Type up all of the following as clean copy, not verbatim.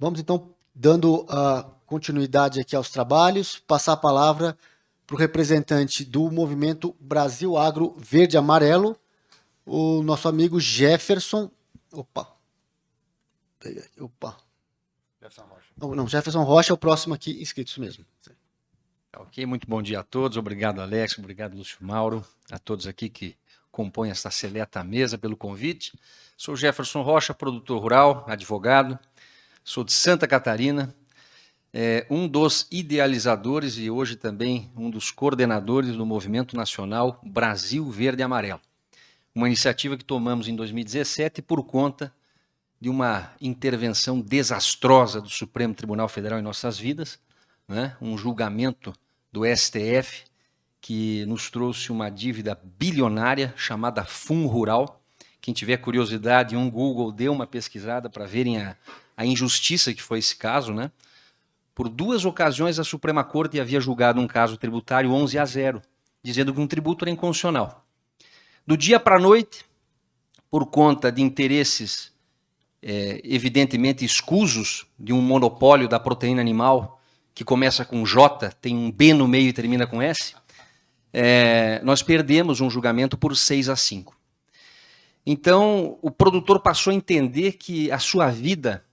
Vamos então dando continuidade aqui aos trabalhos, passar a palavra para o representante do movimento Brasil Agro Verde e Amarelo, o nosso amigo Jefferson. Jefferson Rocha é o próximo aqui inscrito, isso mesmo. Ok, muito bom dia a todos. Obrigado, Alex. Obrigado, Lúcio Mauro. A todos aqui que compõem essa seleta mesa pelo convite. Sou Jefferson Rocha, produtor rural, advogado. Sou de Santa Catarina. Um dos idealizadores e hoje também um dos coordenadores do Movimento Nacional Brasil Verde e Amarelo. Uma iniciativa que tomamos em 2017 por conta de uma intervenção desastrosa do Supremo Tribunal Federal em nossas vidas, né? Um julgamento do STF que nos trouxe uma dívida bilionária chamada FunRural. Quem tiver curiosidade, Google, dê uma pesquisada para verem a injustiça que foi esse caso, né? Por 2 ocasiões, a Suprema Corte havia julgado um caso tributário 11-0, dizendo que um tributo era inconstitucional. Do dia para a noite, por conta de interesses evidentemente escusos de um monopólio da proteína animal, que começa com J, tem um B no meio e termina com S, nós perdemos um julgamento por 6-5. Então, o produtor passou a entender que a sua vida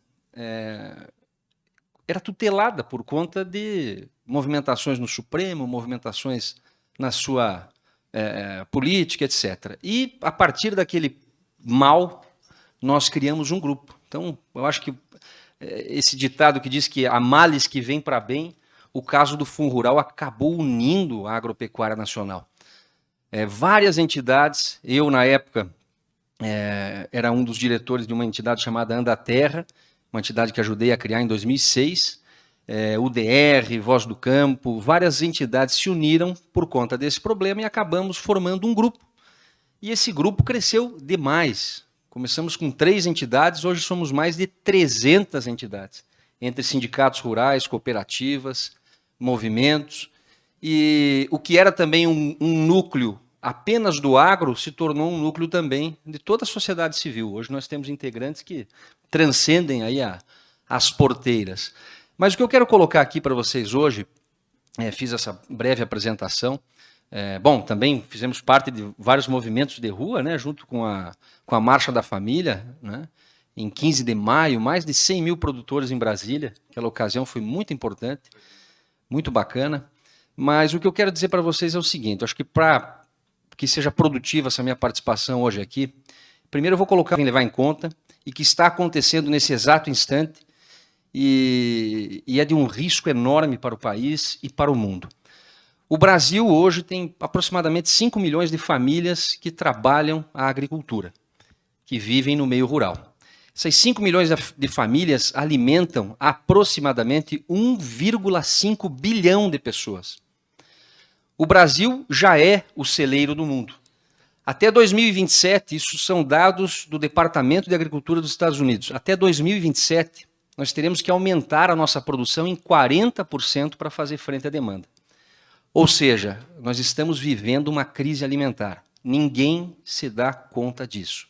era tutelada por conta de movimentações no Supremo, movimentações na sua política, etc. E, a partir daquele mal, nós criamos um grupo. Então, eu acho que esse ditado que diz que há males que vêm para bem, o caso do FunRural acabou unindo a agropecuária nacional. Várias entidades, eu, na época, era um dos diretores de uma entidade chamada Andaterra, uma entidade que ajudei a criar em 2006, UDR, Voz do Campo, várias entidades se uniram por conta desse problema e acabamos formando um grupo. E esse grupo cresceu demais. Começamos com 3 entidades, hoje somos mais de 300 entidades, entre sindicatos rurais, cooperativas, movimentos. E o que era também um núcleo apenas do agro se tornou um núcleo também de toda a sociedade civil. Hoje nós temos integrantes que transcendem aí as porteiras. Mas o que eu quero colocar aqui para vocês hoje, fiz essa breve apresentação. Bom, também fizemos parte de vários movimentos de rua, né, junto com a Marcha da Família, né, em 15 de maio, mais de 100 mil produtores em Brasília. Aquela ocasião foi muito importante, muito bacana. Mas o que eu quero dizer para vocês é o seguinte, acho que para que seja produtiva essa minha participação hoje aqui, primeiro eu vou colocar em levar em conta e que está acontecendo nesse exato instante e é de um risco enorme para o país e para o mundo. O Brasil hoje tem aproximadamente 5 milhões de famílias que trabalham a agricultura, que vivem no meio rural. Essas 5 milhões de famílias alimentam aproximadamente 1,5 bilhão de pessoas. O Brasil já é o celeiro do mundo. Até 2027, isso são dados do Departamento de Agricultura dos Estados Unidos, até 2027 nós teremos que aumentar a nossa produção em 40% para fazer frente à demanda. Ou seja, nós estamos vivendo uma crise alimentar. Ninguém se dá conta disso.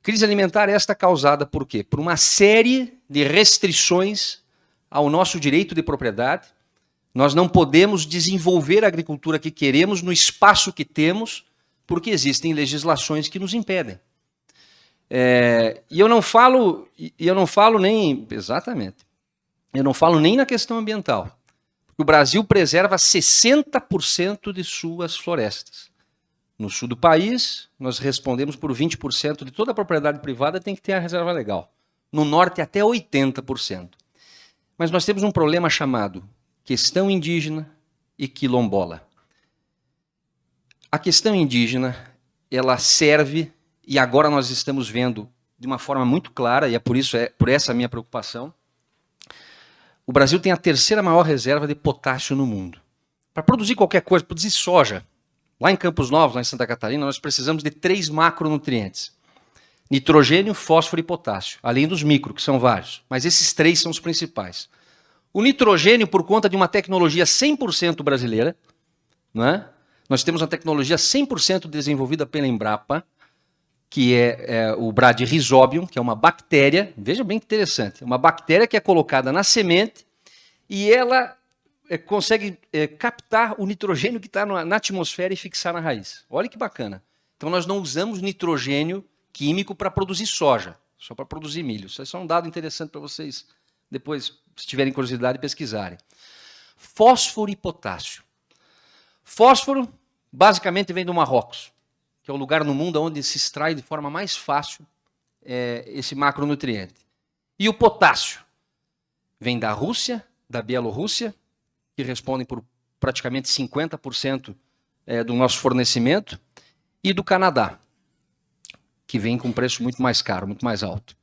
Crise alimentar esta causada por quê? Por uma série de restrições ao nosso direito de propriedade. Nós não podemos desenvolver a agricultura que queremos no espaço que temos, porque existem legislações que nos impedem. E eu não falo nem... Exatamente. Eu não falo nem na questão ambiental. O Brasil preserva 60% de suas florestas. No sul do país, nós respondemos por 20% de toda a propriedade privada tem que ter a reserva legal. No norte, até 80%. Mas nós temos um problema chamado questão indígena e quilombola. A questão indígena, ela serve, e agora nós estamos vendo de uma forma muito clara, e por essa a minha preocupação, o Brasil tem a 3ª maior reserva de potássio no mundo. Para produzir qualquer coisa, produzir soja, lá em Campos Novos, lá em Santa Catarina, nós precisamos de 3 macronutrientes. Nitrogênio, fósforo e potássio, além dos micro, que são vários. Mas esses 3 são os principais. O nitrogênio, por conta de uma tecnologia 100%, né? Nós temos uma tecnologia 100% desenvolvida pela Embrapa, que é o Bradyrhizobium, que é uma bactéria, veja bem que interessante, uma bactéria que é colocada na semente e ela consegue captar o nitrogênio que está na atmosfera e fixar na raiz. Olha que bacana. Então nós não usamos nitrogênio químico para produzir soja, só para produzir milho. Isso é só um dado interessante para vocês depois, se tiverem curiosidade, pesquisarem. Fósforo e potássio. Fósforo basicamente vem do Marrocos, que é o lugar no mundo onde se extrai de forma mais fácil esse macronutriente. E o potássio vem da Rússia, da Bielorrússia, que respondem por praticamente 50% do nosso fornecimento, e do Canadá, que vem com um preço muito mais caro, muito mais alto.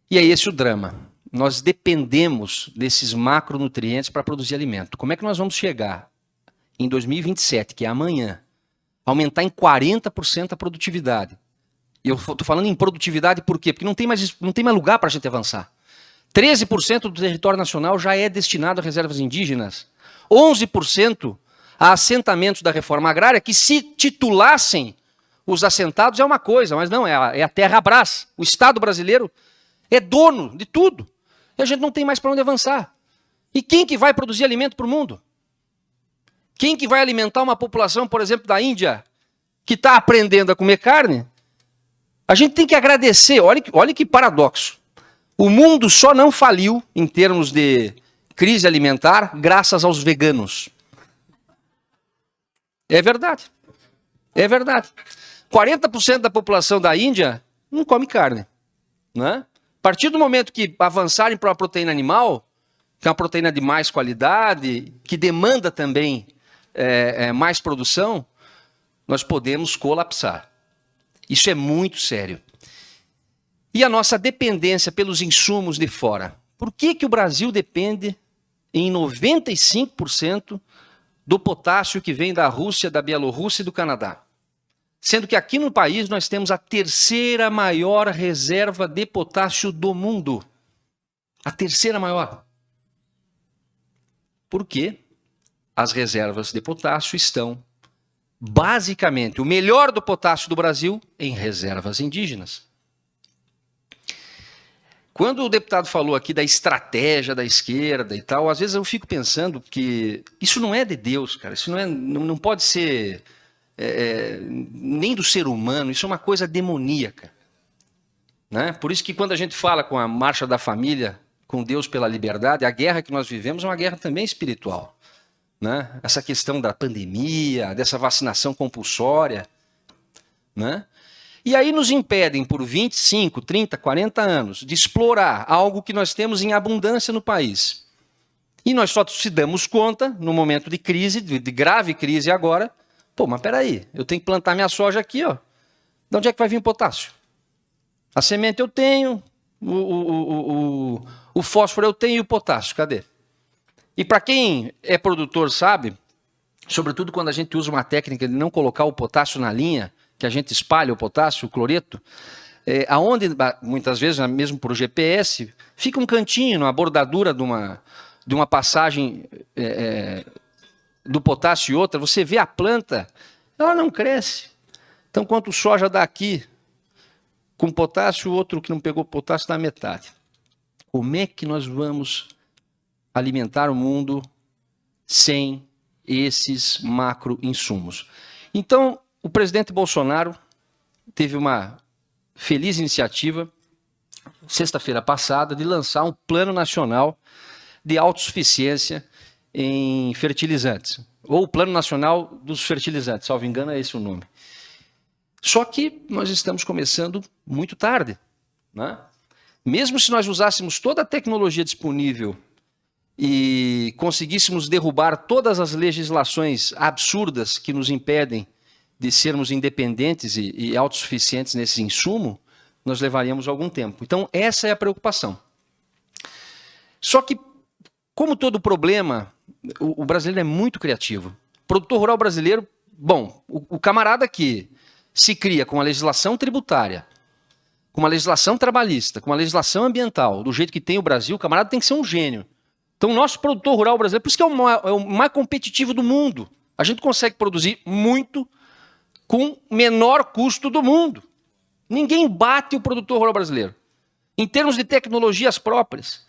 E é esse o drama. Nós dependemos desses macronutrientes para produzir alimento. Como é que nós vamos chegar em 2027, que é amanhã, aumentar em 40% a produtividade? E eu estou falando em produtividade por quê? Porque não tem mais lugar para a gente avançar. 13% do território nacional já é destinado a reservas indígenas. 11% a assentamentos da reforma agrária, que se titulassem os assentados é uma coisa, mas não, é a terra-brás. O Estado brasileiro é dono de tudo. E a gente não tem mais para onde avançar. E quem que vai produzir alimento para o mundo? Quem que vai alimentar uma população, por exemplo, da Índia, que está aprendendo a comer carne? A gente tem que agradecer, olha que paradoxo. O mundo só não faliu, em termos de crise alimentar, graças aos veganos. É verdade. É verdade. 40% da população da Índia não come carne. Né? A partir do momento que avançarem para uma proteína animal, que é uma proteína de mais qualidade, que demanda também mais produção, nós podemos colapsar. Isso é muito sério. E a nossa dependência pelos insumos de fora. Por que o Brasil depende em 95% do potássio que vem da Rússia, da Bielorrússia e do Canadá? Sendo que aqui no país nós temos a terceira maior reserva de potássio do mundo. A terceira maior. Por quê? As reservas de potássio estão, basicamente, o melhor do potássio do Brasil em reservas indígenas. Quando o deputado falou aqui da estratégia da esquerda e tal, às vezes eu fico pensando que isso não é de Deus, cara. Isso não pode ser nem do ser humano, isso é uma coisa demoníaca. Né? Por isso que quando a gente fala com a Marcha da Família, com Deus pela Liberdade, a guerra que nós vivemos é uma guerra também espiritual. Né? Essa questão da pandemia, dessa vacinação compulsória. Né? E aí nos impedem por 25, 30, 40 anos de explorar algo que nós temos em abundância no país. E nós só se damos conta, no momento de crise, de grave crise agora, pô, mas peraí, eu tenho que plantar minha soja aqui, ó. De onde é que vai vir o potássio? A semente eu tenho, o fósforo eu tenho e o potássio, cadê? E para quem é produtor sabe, sobretudo quando a gente usa uma técnica de não colocar o potássio na linha, que a gente espalha o potássio, o cloreto, aonde, muitas vezes, mesmo por GPS, fica um cantinho, na bordadura de uma passagem do potássio e outra, você vê a planta, ela não cresce. Então, quanto soja dá aqui com potássio, o outro que não pegou potássio dá metade. Como é que nós vamos alimentar o mundo sem esses macro-insumos? Então, o presidente Bolsonaro teve uma feliz iniciativa, sexta-feira passada, de lançar um plano nacional de autossuficiência em fertilizantes, ou o Plano Nacional dos Fertilizantes, salvo engano é esse o nome. Só que nós estamos começando muito tarde. Né? Mesmo se nós usássemos toda a tecnologia disponível e conseguíssemos derrubar todas as legislações absurdas que nos impedem de sermos independentes e autossuficientes nesse insumo, nós levaríamos algum tempo. Então, essa é a preocupação. Só que, como todo problema, o brasileiro é muito criativo. O produtor rural brasileiro, bom, o camarada que se cria com a legislação tributária, com uma legislação trabalhista, com uma legislação ambiental, do jeito que tem o Brasil, o camarada tem que ser um gênio. Então, o nosso produtor rural brasileiro, por isso que é o mais competitivo do mundo. A gente consegue produzir muito com menor custo do mundo. Ninguém bate o produtor rural brasileiro, em termos de tecnologias próprias.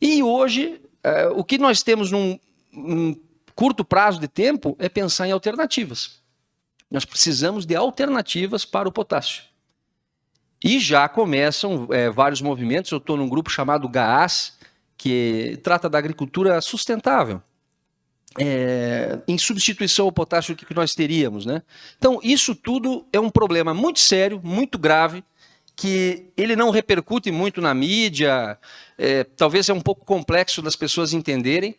E hoje, o que nós temos num curto prazo de tempo é pensar em alternativas. Nós precisamos de alternativas para o potássio. E já começam vários movimentos. Eu estou num grupo chamado GAAS, que trata da agricultura sustentável, em substituição ao potássio que nós teríamos, né? Então, isso tudo é um problema muito sério, muito grave, que ele não repercute muito na mídia, talvez é um pouco complexo das pessoas entenderem,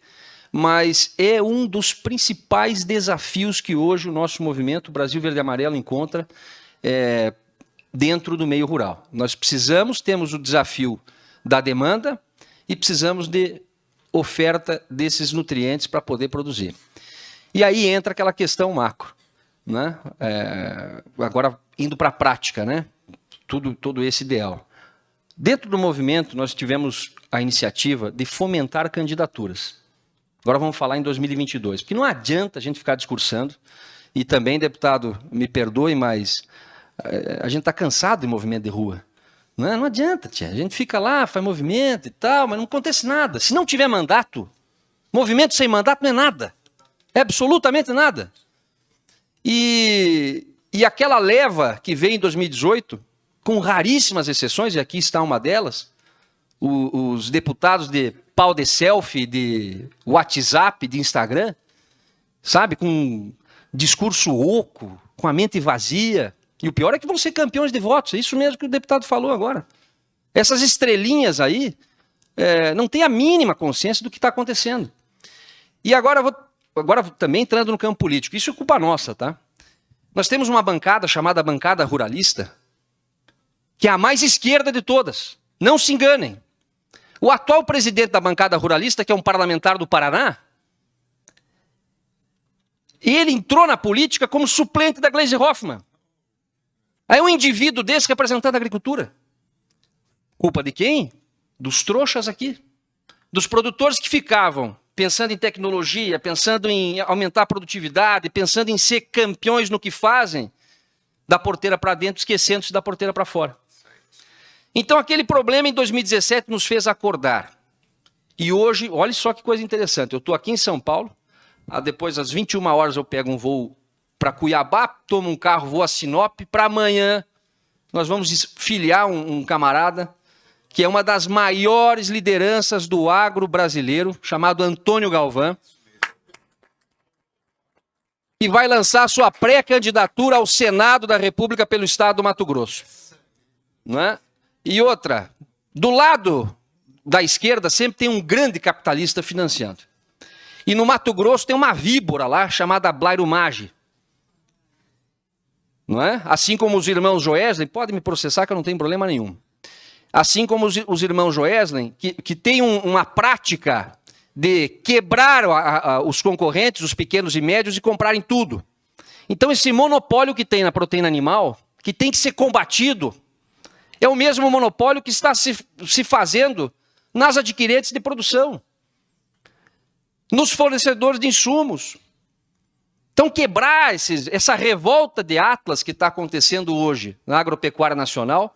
mas é um dos principais desafios que hoje o nosso movimento Brasil Verde e Amarelo encontra dentro do meio rural. Nós temos o desafio da demanda e precisamos de oferta desses nutrientes para poder produzir. E aí entra aquela questão macro, né? Agora indo para a prática, né? Todo esse ideal. Dentro do movimento, nós tivemos a iniciativa de fomentar candidaturas. Agora vamos falar em 2022, porque não adianta a gente ficar discursando, e também, deputado, me perdoe, mas a gente está cansado de movimento de rua. Não adianta, tia. A gente fica lá, faz movimento e tal, mas não acontece nada. Se não tiver mandato, movimento sem mandato não é nada. É absolutamente nada. E aquela leva que veio em 2018, com raríssimas exceções, e aqui está uma delas, os deputados de pau de selfie, de WhatsApp, de Instagram, sabe, com discurso oco, com a mente vazia. E o pior é que vão ser campeões de votos. É isso mesmo que o deputado falou agora. Essas estrelinhas aí não têm a mínima consciência do que está acontecendo. E agora também entrando no campo político. Isso é culpa nossa, tá? Nós temos uma bancada chamada Bancada Ruralista, que é a mais esquerda de todas. Não se enganem. O atual presidente da Bancada Ruralista, que é um parlamentar do Paraná, ele entrou na política como suplente da Gleisi Hoffmann. Aí um indivíduo desse representando a agricultura. Culpa de quem? Dos trouxas aqui. Dos produtores que ficavam pensando em tecnologia, pensando em aumentar a produtividade, pensando em ser campeões no que fazem, da porteira para dentro, esquecendo-se da porteira para fora. Então aquele problema em 2017 nos fez acordar. E hoje, olha só que coisa interessante, eu estou aqui em São Paulo, depois às 21 horas eu pego um voo para Cuiabá, tomo um carro, vou a Sinop, para amanhã nós vamos filiar um camarada que é uma das maiores lideranças do agro brasileiro, chamado Antônio Galvão, que vai lançar sua pré-candidatura ao Senado da República pelo estado do Mato Grosso. Não é? E outra, do lado da esquerda sempre tem um grande capitalista financiando. E no Mato Grosso tem uma víbora lá chamada Blairo Maggi. Não é? Assim como os irmãos Joesley, podem me processar que eu não tenho problema nenhum. Assim como os irmãos Joesley, que tem uma prática de quebrar os concorrentes, os pequenos e médios, e comprarem tudo. Então esse monopólio que tem na proteína animal, que tem que ser combatido, é o mesmo monopólio que está se fazendo nas adquirentes de produção, nos fornecedores de insumos. Então quebrar essa revolta de Atlas que está acontecendo hoje na agropecuária nacional,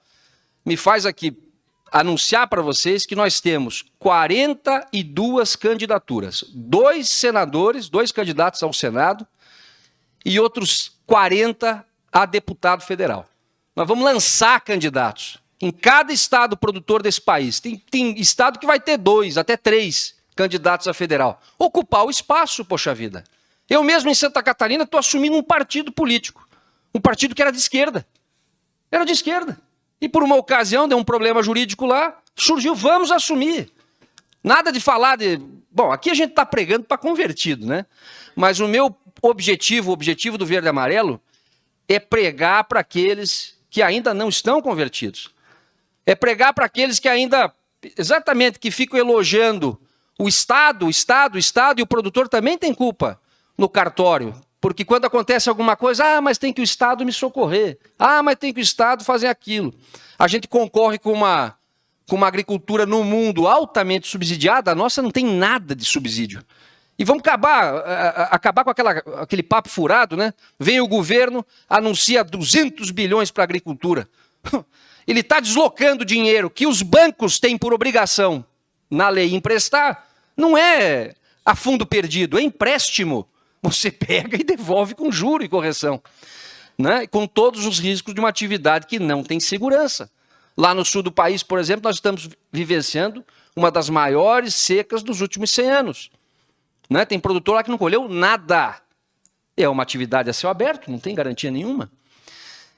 me faz aqui anunciar para vocês que nós temos 42 candidaturas, 2 senadores, 2 candidatos ao Senado e outros 40 a deputado federal. Nós vamos lançar candidatos em cada estado produtor desse país. Tem estado que vai ter 2, até 3 candidatos a federal. Ocupar o espaço, poxa vida. Eu mesmo em Santa Catarina estou assumindo um partido político. Um partido que era de esquerda. Era de esquerda. E por uma ocasião, deu um problema jurídico lá, surgiu, vamos assumir. Nada de falar de... Bom, aqui a gente está pregando para convertido, né? Mas o meu objetivo, o objetivo do Verde e Amarelo, é pregar para aqueles que ainda não estão convertidos. É pregar para aqueles que ainda, exatamente, que ficam elogiando o Estado, e o produtor também tem culpa no cartório. Porque quando acontece alguma coisa, mas tem que o Estado me socorrer. Mas tem que o Estado fazer aquilo. A gente concorre com uma agricultura no mundo altamente subsidiada, a nossa não tem nada de subsídio. E vamos acabar com aquele papo furado, né? Vem o governo, anuncia 200 bilhões para a agricultura. ele está deslocando dinheiro que os bancos têm por obrigação na lei emprestar, não é a fundo perdido, é empréstimo. Você pega e devolve com juro e correção, né? Com todos os riscos de uma atividade que não tem segurança. Lá no sul do país, por exemplo, nós estamos vivenciando uma das maiores secas dos últimos 100 anos. Né? Tem produtor lá que não colheu nada. É uma atividade a céu aberto, não tem garantia nenhuma.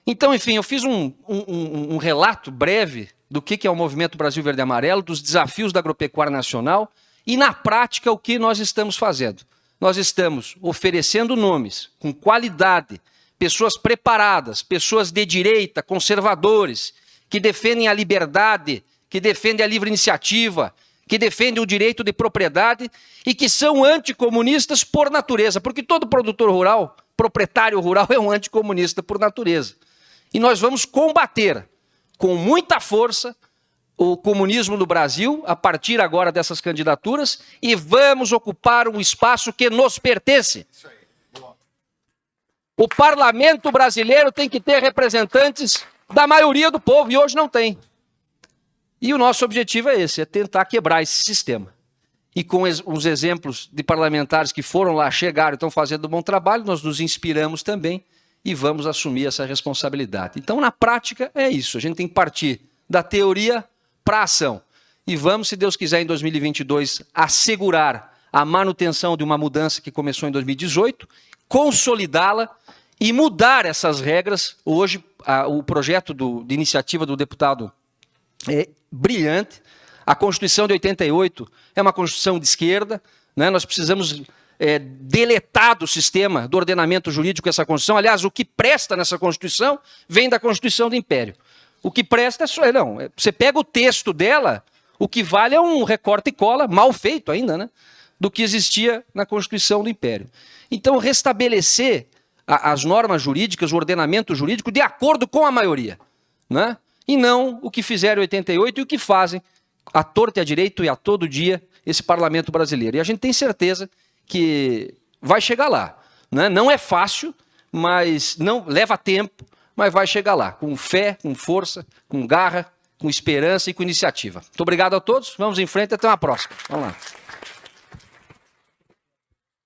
Então, enfim, eu fiz um relato breve do que é o Movimento Brasil Verde e Amarelo, dos desafios da agropecuária nacional e, na prática, o que nós estamos fazendo. Nós estamos oferecendo nomes com qualidade, pessoas preparadas, pessoas de direita, conservadores, que defendem a liberdade, que defendem a livre iniciativa, que defendem o direito de propriedade e que são anticomunistas por natureza, porque todo produtor rural, proprietário rural, é um anticomunista por natureza. E nós vamos combater com muita força o comunismo no Brasil, a partir agora dessas candidaturas, e vamos ocupar um espaço que nos pertence. O parlamento brasileiro tem que ter representantes da maioria do povo, e hoje não tem. E o nosso objetivo é esse, é tentar quebrar esse sistema. E com os exemplos de parlamentares que foram lá, chegaram e estão fazendo um bom trabalho, nós nos inspiramos também e vamos assumir essa responsabilidade. Então, na prática, é isso. A gente tem que partir da teoria para a ação. E vamos, se Deus quiser, em 2022, assegurar a manutenção de uma mudança que começou em 2018, consolidá-la e mudar essas regras. Hoje, o projeto de iniciativa do deputado é brilhante. A Constituição de 88 é uma Constituição de esquerda, né? Nós precisamos deletar do sistema do ordenamento jurídico essa Constituição. Aliás, o que presta nessa Constituição vem da Constituição do Império. O que presta é só... Não, você pega o texto dela, o que vale é um recorte e cola, mal feito ainda, né? Do que existia na Constituição do Império. Então, restabelecer as normas jurídicas, o ordenamento jurídico, de acordo com a maioria, né? E não o que fizeram em 88 e o que fazem à torta e à direito e a todo dia esse parlamento brasileiro. E a gente tem certeza que vai chegar lá, né? Não é fácil, mas não leva tempo, mas vai chegar lá, com fé, com força, com garra, com esperança e com iniciativa. Muito obrigado a todos, vamos em frente, até uma próxima. Vamos lá.